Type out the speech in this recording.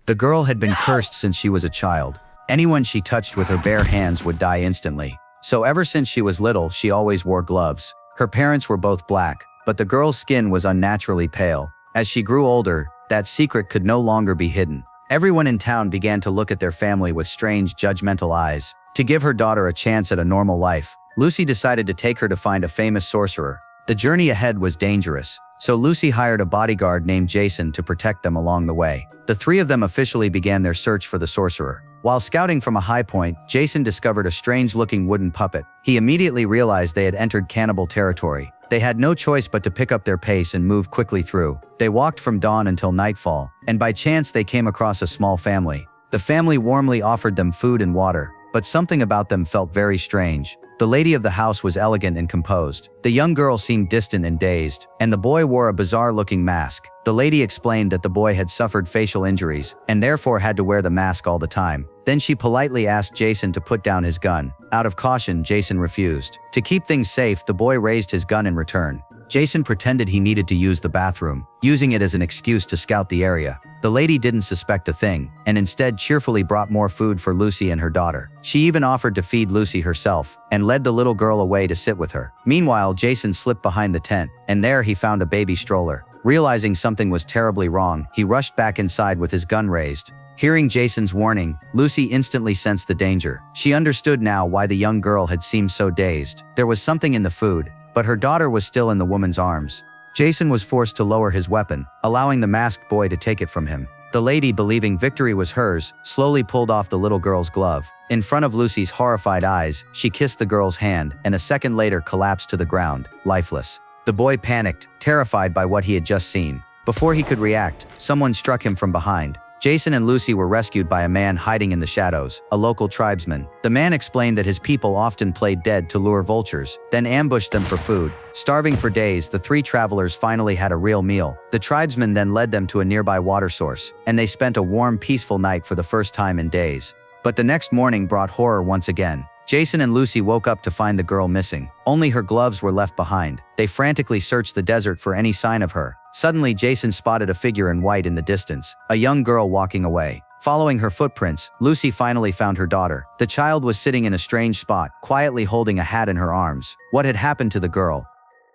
The girl had been cursed since she was a child. Anyone she touched with her bare hands would die instantly. So ever since she was little, she always wore gloves. Her parents were both black, but the girl's skin was unnaturally pale. As she grew older, that secret could no longer be hidden. Everyone in town began to look at their family with strange, judgmental eyes. To give her daughter a chance at a normal life, Lucy decided to take her to find a famous sorcerer. The journey ahead was dangerous, so Lucy hired a bodyguard named Jason to protect them along the way. The three of them officially began their search for the sorcerer. While scouting from a high point, Jason discovered a strange-looking wooden puppet. He immediately realized they had entered cannibal territory. They had no choice but to pick up their pace and move quickly through. They walked from dawn until nightfall, and by chance they came across a small family. The family warmly offered them food and water, but something about them felt very strange. The lady of the house was elegant and composed. The young girl seemed distant and dazed, and the boy wore a bizarre-looking mask. The lady explained that the boy had suffered facial injuries, and therefore had to wear the mask all the time. Then she politely asked Jason to put down his gun. Out of caution, Jason refused. To keep things safe, the boy raised his gun in return. Jason pretended he needed to use the bathroom, using it as an excuse to scout the area. The lady didn't suspect a thing, and instead cheerfully brought more food for Lucy and her daughter. She even offered to feed Lucy herself, and led the little girl away to sit with her. Meanwhile, Jason slipped behind the tent, and there he found a baby stroller. Realizing something was terribly wrong, he rushed back inside with his gun raised. Hearing Jason's warning, Lucy instantly sensed the danger. She understood now why the young girl had seemed so dazed. There was something in the food, but her daughter was still in the woman's arms. Jason was forced to lower his weapon, allowing the masked boy to take it from him. The lady, believing victory was hers, slowly pulled off the little girl's glove. In front of Lucy's horrified eyes, she kissed the girl's hand, and a second later collapsed to the ground, lifeless. The boy panicked, terrified by what he had just seen. Before he could react, someone struck him from behind. Jason and Lucy were rescued by a man hiding in the shadows, a local tribesman. The man explained that his people often played dead to lure vultures, then ambushed them for food. Starving for days, the three travelers finally had a real meal. The tribesman then led them to a nearby water source, and they spent a warm, peaceful night for the first time in days. But the next morning brought horror once again. Jason and Lucy woke up to find the girl missing. Only her gloves were left behind. They frantically searched the desert for any sign of her. Suddenly, Jason spotted a figure in white in the distance, a young girl walking away. Following her footprints, Lucy finally found her daughter. The child was sitting in a strange spot, quietly holding a hat in her arms. What had happened to the girl?